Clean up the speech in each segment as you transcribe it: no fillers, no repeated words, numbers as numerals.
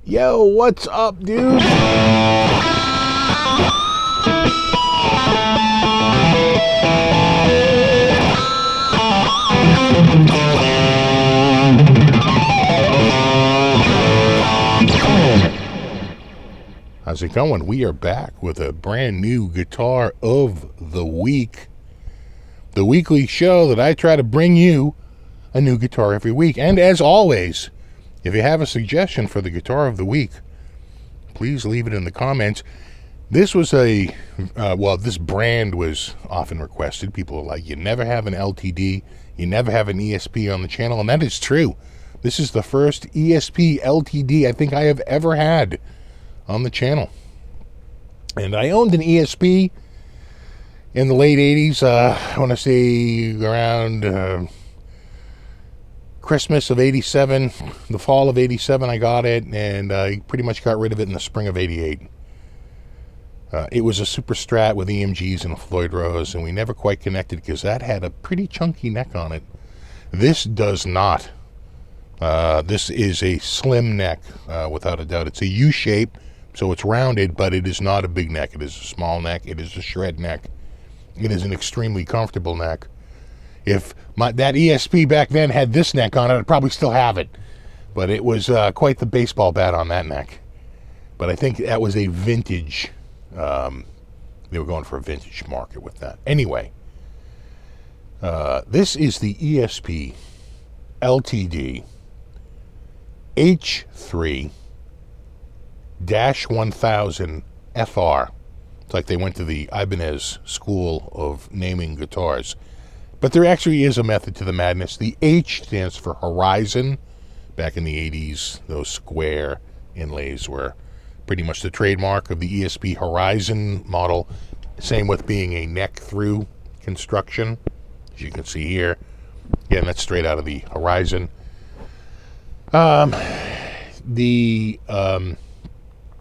Yo, what's up, dude? How's it going? We are back with a brand new Guitar of the Week. The weekly show that I try to bring you a new guitar every week. And as always, if you have a suggestion for the Guitar of the Week, please leave it in the comments. This was this brand was often requested. People are like, you never have an LTD, you never have an ESP on the channel, and that is true. This is the first ESP LTD I think I have ever had on the channel. And I owned an ESP in the late 80s, I want to say around Christmas of 87, the fall of 87 I got it, and I pretty much got rid of it in the spring of 88. It was a Super Strat with EMGs and a Floyd Rose, and we never quite connected because that had a pretty chunky neck on it. This does not. This is a slim neck, without a doubt. It's a U-shape, so it's rounded, but it is not a big neck. It is a small neck. It is a shred neck. It is an extremely comfortable neck. If that ESP back then had this neck on it, I'd probably still have it. But it was quite the baseball bat on that neck. But I think that was a vintage. They were going for a vintage market with that. Anyway, this is the ESP LTD H3-1000FR. It's like they went to the Ibanez School of Naming Guitars. But there actually is a method to the madness. The H stands for Horizon. Back in the 80s, those square inlays were pretty much the trademark of the ESP Horizon model. Same with being a neck-through construction, as you can see here. Again, that's straight out of the Horizon. The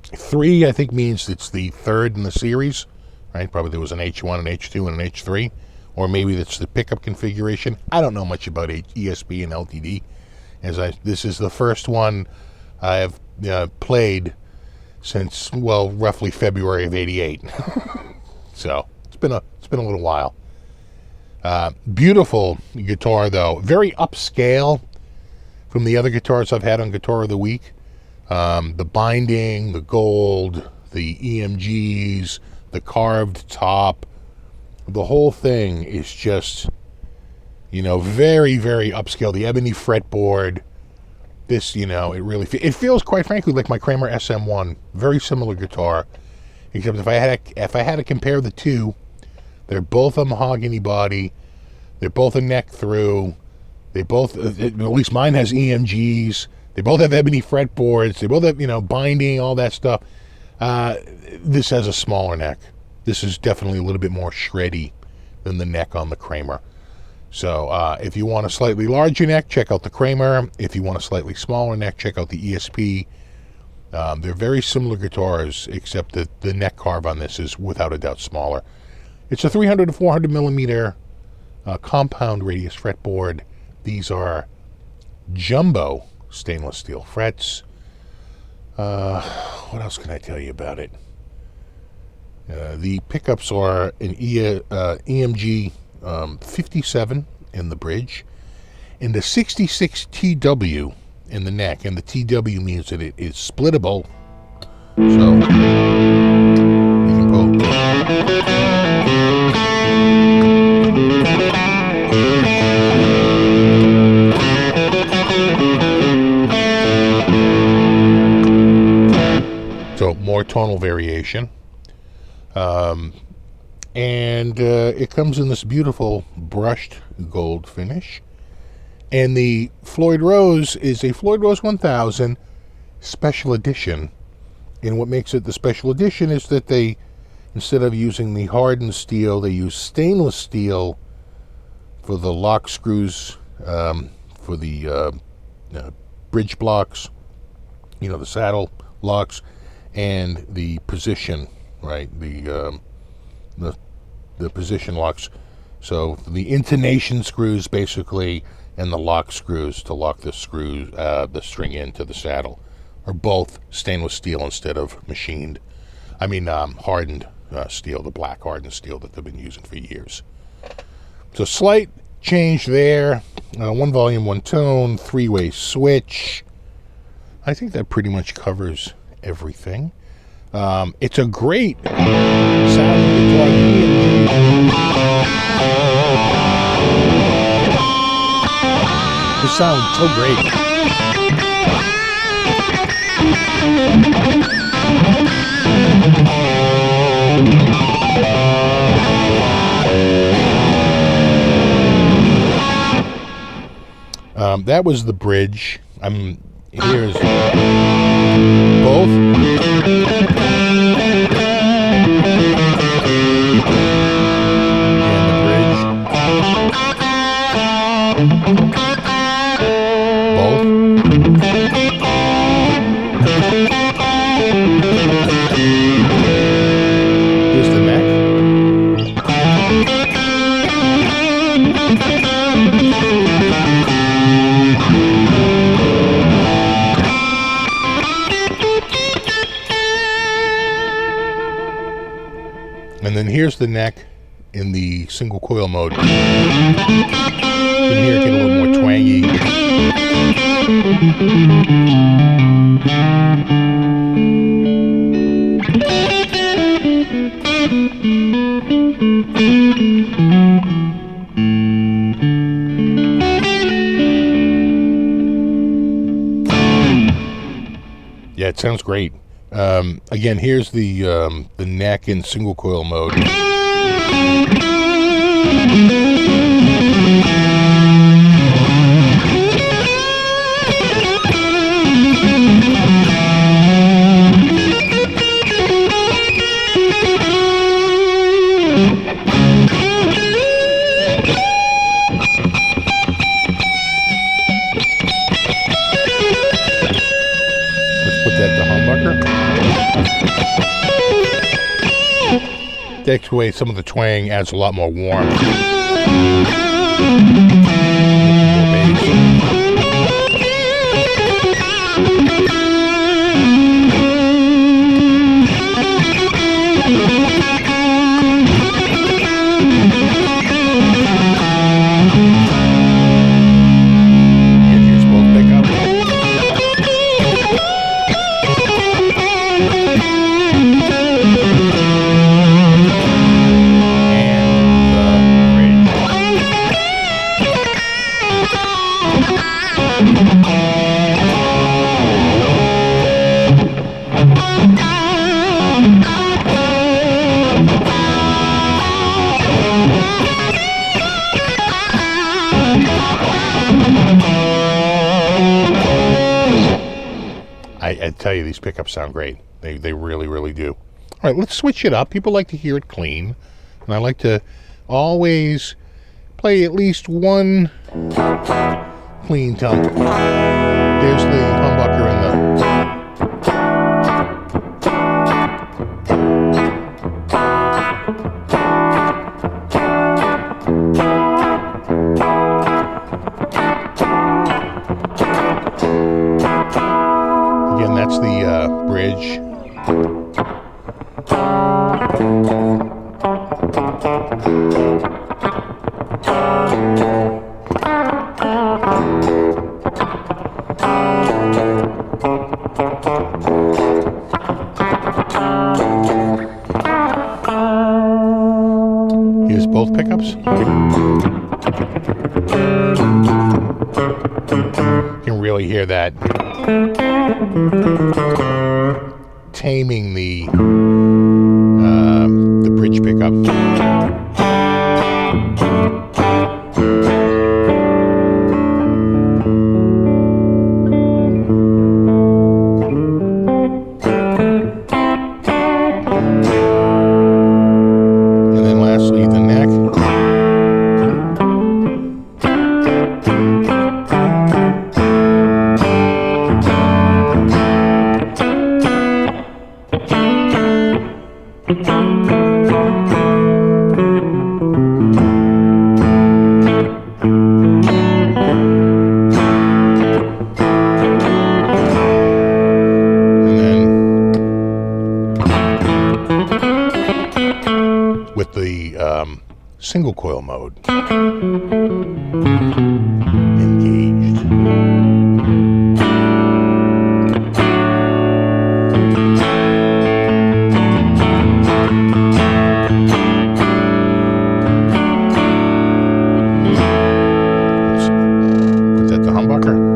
3, I think, means it's the third in the series, right? Probably there was an H1, an H2, and an H3. Or maybe it's the pickup configuration. I don't know much about ESP and LTD. This is the first one I have played since, well, roughly February of '88. So it's been a little while. Beautiful guitar, though. Very upscale from the other guitars I've had on Guitar of the Week. The binding, the gold, the EMGs, the carved top. The whole thing is just, very, very upscale. The ebony fretboard. This, it feels, quite frankly, like my Kramer SM1. Very similar guitar. Except if I had to compare the two, they're both a mahogany body. They're both a neck through. They both, at least mine has EMGs. They both have ebony fretboards. They both have, binding, all that stuff. This has a smaller neck. This is definitely a little bit more shreddy than the neck on the Kramer. So if you want a slightly larger neck, check out the Kramer. If you want a slightly smaller neck, check out the ESP. They're very similar guitars, except that the neck carve on this is without a doubt smaller. It's a 300 to 400 millimeter compound radius fretboard. These are jumbo stainless steel frets. What else can I tell you about it? The pickups are an EMG 57 in the bridge and a 66 TW in the neck. And the TW means that it is splittable. So you can pull. So more tonal variation. And it comes in this beautiful brushed gold finish. And the Floyd Rose is a Floyd Rose 1000 special edition. And what makes it the special edition is that they, instead of using the hardened steel, they use stainless steel for the lock screws, for the bridge blocks, the saddle locks, and the position, right? The position locks. So the intonation screws, basically, and the lock screws to lock the string into the saddle. are both stainless steel instead of machined. I mean, hardened steel, the black hardened steel that they've been using for years. So slight change there. One volume, one tone, three-way switch. I think that pretty much covers everything. It's a great sounding guitar. This sounds so great. That was the bridge. Here's both. And the bridge. Both. Here's the neck. And then here's the neck in the single coil mode. You can hear it get a little more twangy. Yeah, it sounds great. Again, here's the neck in single coil mode. Takes away some of the twang, adds a lot more warmth. And here's both pickups. I tell you, these pickups sound great. They really, really do. All right, let's switch it up. People like to hear it clean, and I like to always play at least one clean tone. There's the humbucker and the... Again, that's the bridge. Here's both pickups. You can really hear that taming the bridge pickup. And then lastly, the neck. single coil mode. Engaged. Let's put that to humbucker.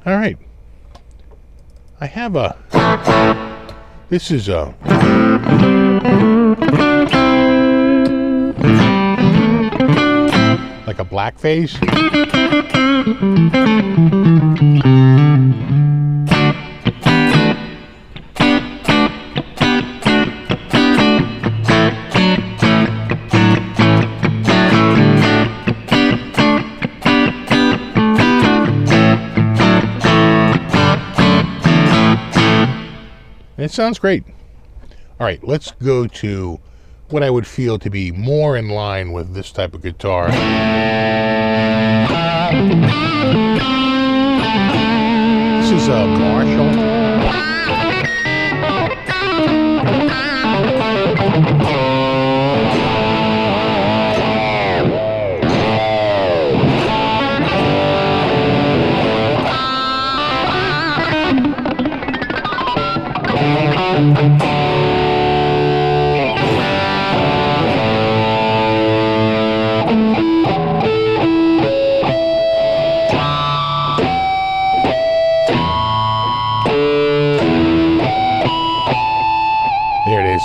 All right, I have this is a like a black phase. It sounds great. All right, let's go to what I would feel to be more in line with this type of guitar. This is a Marshall. There it is.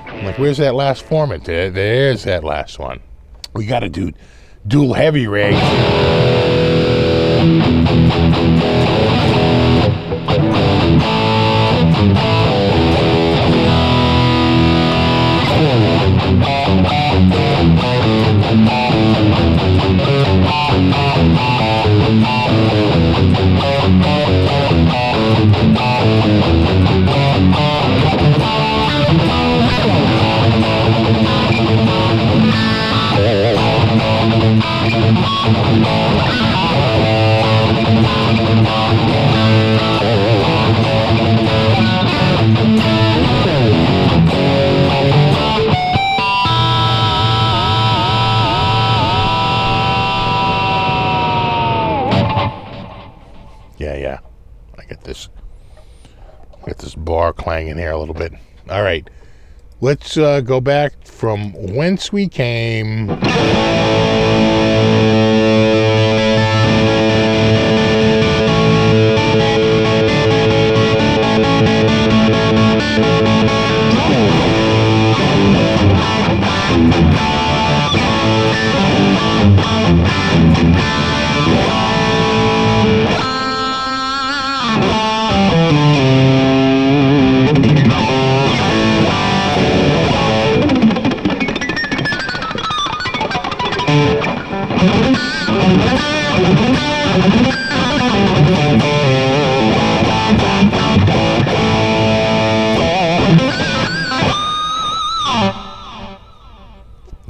I'm like, where's that last formant? There's that last one. We got to do dual heavy rig. Yeah. I get this bar clanging here a little bit. All right. Let's go back from whence we came.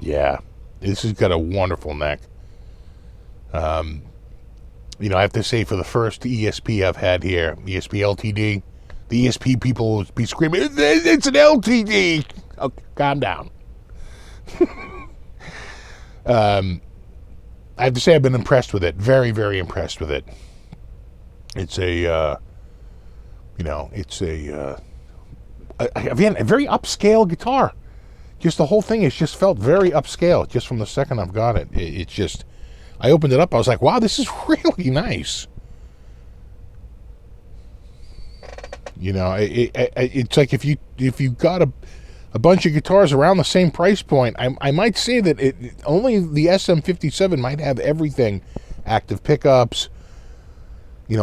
Yeah, this has got a wonderful neck. You know, I have to say, for the first ESP I've had here, ESP LTD, the ESP people will be screaming, it's an LTD! Oh, calm down. I have to say I've been impressed with it. Very, very impressed with it. It's a, again, a very upscale guitar. Just the whole thing has just felt very upscale just from the second I've got it. It's just, I opened it up, I was like, wow, this is really nice. You know, it's like if you got a bunch of guitars around the same price point. I might say that only the SM57 might have everything. Active pickups,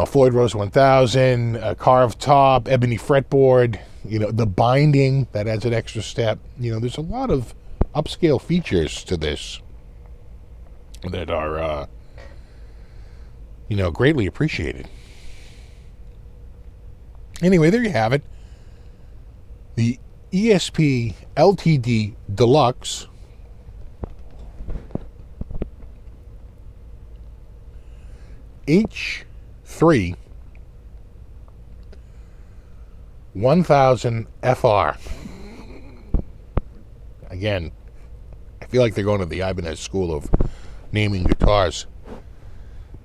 Floyd Rose 1000, a carved top, ebony fretboard, the binding, that adds an extra step. There's a lot of upscale features to this that are, greatly appreciated. Anyway, there you have it. The ESP LTD Deluxe H3-1000FR. Again, I feel like they're going to the Ibanez school of naming guitars.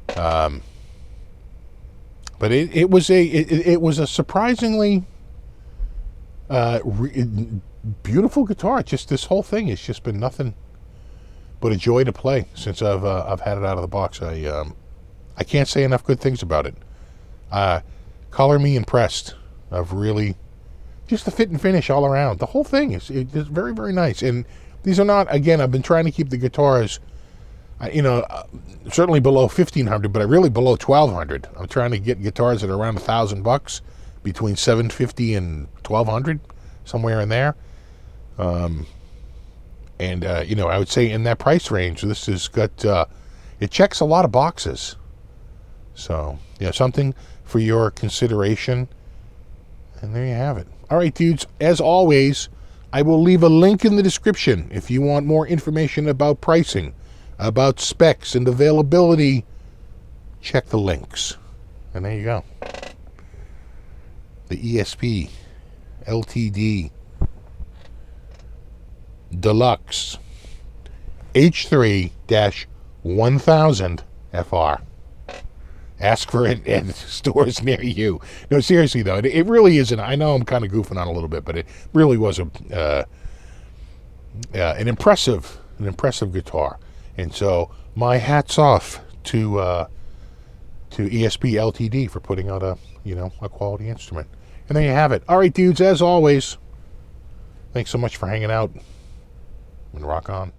But it was a surprisingly beautiful guitar. Just this whole thing has just been nothing but a joy to play since I've had it out of the box. I can't say enough good things about it. Color me impressed. Of really, just the fit and finish all around. The whole thing is very, very nice. And these are not, again, I've been trying to keep the guitars, certainly below $1,500, but really below $1,200. I'm trying to get guitars that are around $1,000, between $750 and $1,200, somewhere in there. I would say in that price range, this has got, it checks a lot of boxes. So, something for your consideration. And there you have it. All right, dudes, as always, I will leave a link in the description if you want more information about pricing, about specs and availability. Check the links. And there you go. The ESP LTD Deluxe H3-1000FR. Ask for it at stores near you. No, seriously though, it really isn't. I know I'm kind of goofing on a little bit, but it really was an impressive guitar. And so my hats off to ESP LTD for putting out a quality instrument. And there you have it. All right, dudes. As always, thanks so much for hanging out. And rock on.